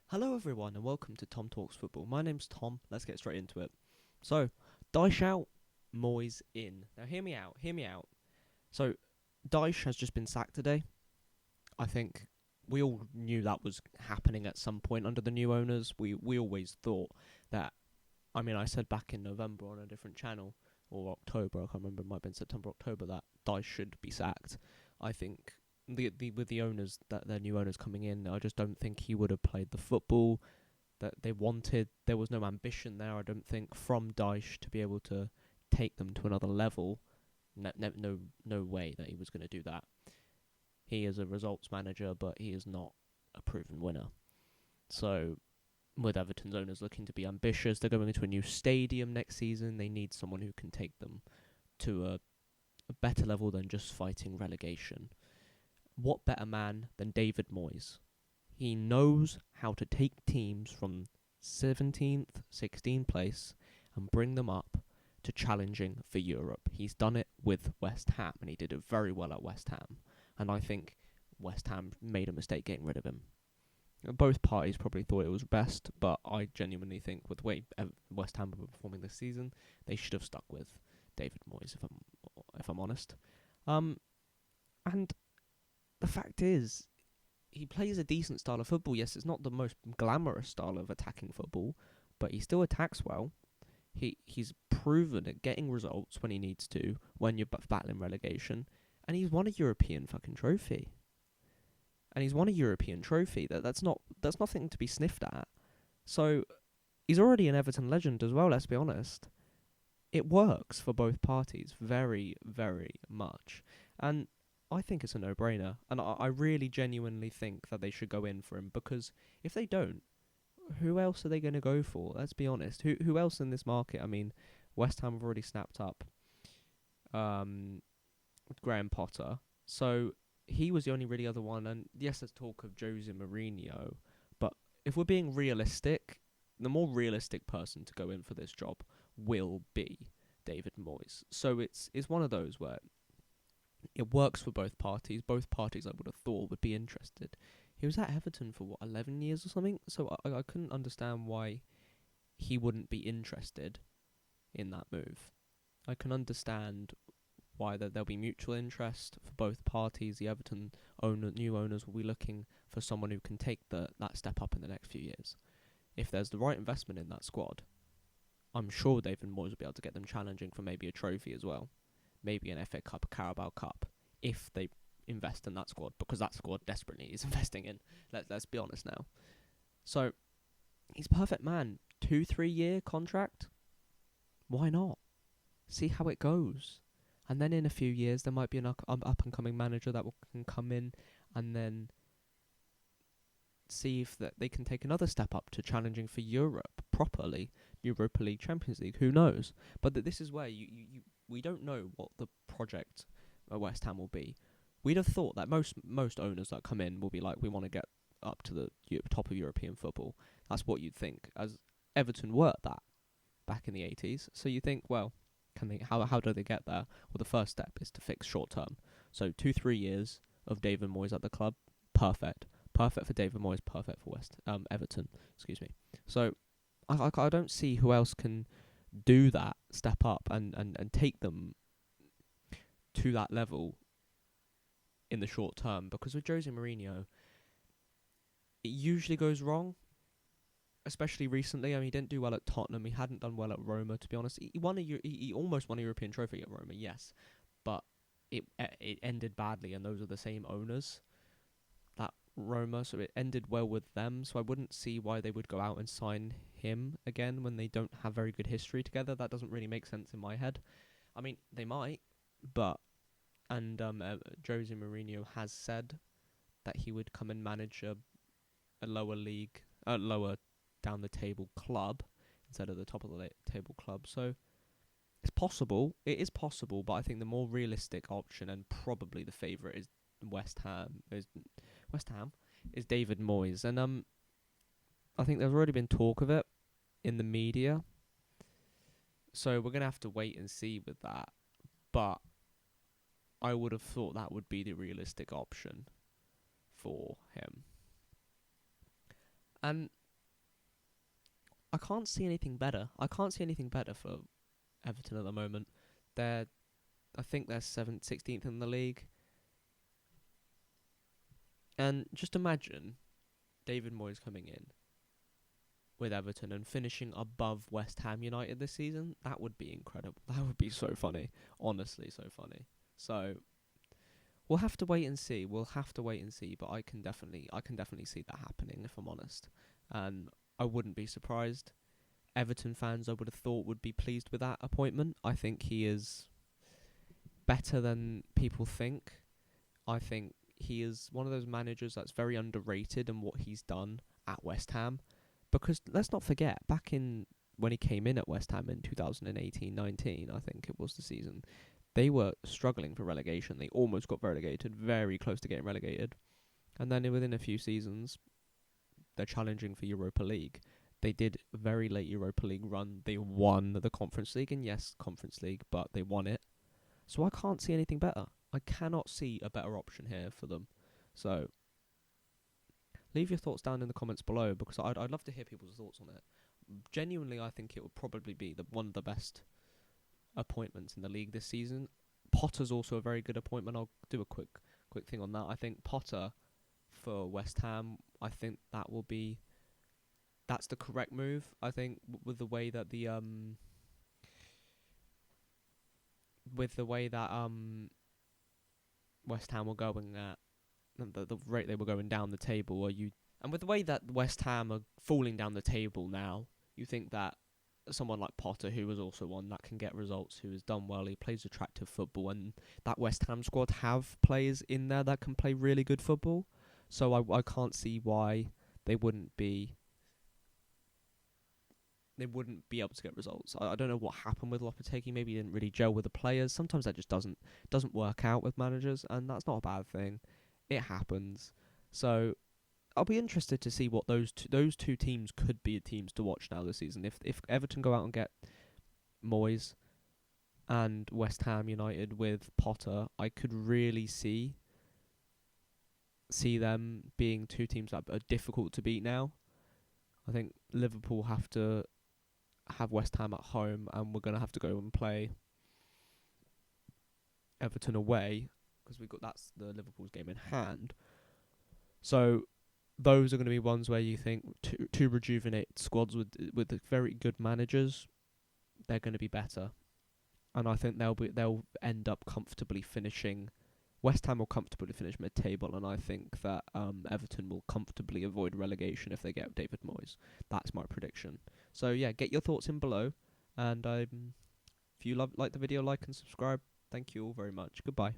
Hello, everyone, and welcome to Tom Talks Football. My name's Tom. Let's get straight into it. So, Dyche out, Moyes in. Now, hear me out. Hear me out. So, Dyche has just been sacked today. I think we all knew that was happening at some point under the new owners. We always thought that. I mean, I said back in November on a different channel, or October. I can't remember. It might have been September, October. That Dyche should be sacked. I think the with the owners, that their new owners coming in, I just don't think he would have played the football that they wanted. There was no ambition there, I don't think, from Dyche to be able to take them to another level. No way that he was going to do that. He is a results manager, but he is not a proven winner. So, with Everton's owners looking to be ambitious, they're going into a new stadium next season. They need someone who can take them to a better level than just fighting relegation. What better man than David Moyes? He knows how to take teams from 17th, 16th place and bring them up to challenging for Europe. He's done it with West Ham, and he did it very well at West Ham. And I think West Ham made a mistake getting rid of him. Both parties probably thought it was best, but I genuinely think with the way West Ham were performing this season, they should have stuck with David Moyes, if I'm honest. And the fact is, he plays a decent style of football. Yes, it's not the most glamorous style of attacking football, but he still attacks well. He's proven at getting results when he needs to, when you're battling relegation, and he's won a European fucking trophy. That's nothing to be sniffed at. So he's already an Everton legend as well. Let's be honest. It works for both parties very, very much, and I think it's a no-brainer, and I really genuinely think that they should go in for him, because if they don't, who else are they going to go for? Let's be honest. Who else in this market? I mean, West Ham have already snapped up Graham Potter, so he was the only really other one. And yes, there's talk of Jose Mourinho, but if we're being realistic, the more realistic person to go in for this job will be David Moyes. So it's one of those where it works for both parties. Both parties, I would have thought, would be interested. He was at Everton for, 11 years or something? So I couldn't understand why he wouldn't be interested in that move. I can understand why there'll be mutual interest for both parties. The Everton new owners will be looking for someone who can take that step up in the next few years. If there's the right investment in that squad, I'm sure David Moyes will be able to get them challenging for maybe a trophy as well. Maybe an FA Cup, a Carabao Cup, if they invest in that squad, because that squad desperately is investing in. Let's be honest now. So, he's a perfect man. 2-3 year contract? Why not? See how it goes. And then in a few years, there might be an up-and-coming manager that can come in and then see if they can take another step up to challenging for Europe properly. Europa League, Champions League, who knows? But this is where we don't know what the project at West Ham will be. We'd have thought that most owners that come in will be like, we want to get up to the top of European football. That's what you'd think, as Everton were that back in the 80s. So you think, well, how do they get there? Well, the first step is to fix short term. So 2-3 years of David Moyes at the club, perfect for David Moyes, perfect for Everton. Excuse me. So I don't see who else can do that step up and take them to that level in the short term, because with Jose Mourinho, it usually goes wrong, especially recently. I mean, he didn't do well at Tottenham. He hadn't done well at Roma, to be honest. He almost won a European trophy at Roma, yes, but it ended badly, and those are the same owners, that Roma, so it ended well with them. So I wouldn't see why they would go out and sign him again when they don't have very good history together. That doesn't really make sense in my head. I mean, they might, but Jose Mourinho has said that he would come and manage a lower league, lower down the table club instead of the top of the table club. So it's possible. It is possible, but I think the more realistic option, and probably the favourite, is West Ham. Is David Moyes, and I think there's already been talk of it in the media. So we're gonna have to wait and see with that. But I would have thought that would be the realistic option for him. And I can't see anything better. I can't see anything better for Everton at the moment. I think they're 16th in the league. And just imagine David Moyes coming in with Everton and finishing above West Ham United this season. That would be incredible. That would be so funny. Honestly, so funny. So we'll have to wait and see. But I can definitely see that happening, if I'm honest. And I wouldn't be surprised. Everton fans, I would have thought, would be pleased with that appointment. I think he is better than people think. I think he is one of those managers that's very underrated in what he's done at West Ham. Because let's not forget, back in when he came in at West Ham in 2018-19, I think it was the season, they were struggling for relegation. They almost got relegated, very close to getting relegated. And then within a few seasons, they're challenging for Europa League. They did a very late Europa League run. They won the Conference League, and yes, Conference League, but they won it. So I can't see anything better. I cannot see a better option here for them. So leave your thoughts down in the comments below, because I'd love to hear people's thoughts on it. Genuinely, I think it would probably be one of the best appointments in the league this season. Potter's also a very good appointment. I'll do a quick thing on that. I think Potter for West Ham, I think that's the correct move. I think with the way that West Ham were going at the rate they were going down the table, and with the way that West Ham are falling down the table now, you think that someone like Potter, who was also one that can get results, who has done well, he plays attractive football, and that West Ham squad have players in there that can play really good football. So I can't see why they wouldn't be able to get results. I don't know what happened with Lopetegui. Maybe he didn't really gel with the players. Sometimes that just doesn't work out with managers, and that's not a bad thing. It happens. So I'll be interested to see what those two teams could be teams to watch now this season. If Everton go out and get Moyes and West Ham United with Potter, I could really see them being two teams that are difficult to beat now. I think Liverpool have to have West Ham at home, and we're going to have to go and play Everton away, because that's the Liverpool's game in hand. So those are going to be ones where you think two rejuvenate squads with very good managers, they're going to be better, and I think they'll end up comfortably finishing. West Ham will comfortably finish mid-table, and I think that Everton will comfortably avoid relegation if they get David Moyes. That's my prediction. So yeah, get your thoughts in below, and if you like the video, like and subscribe. Thank you all very much. Goodbye.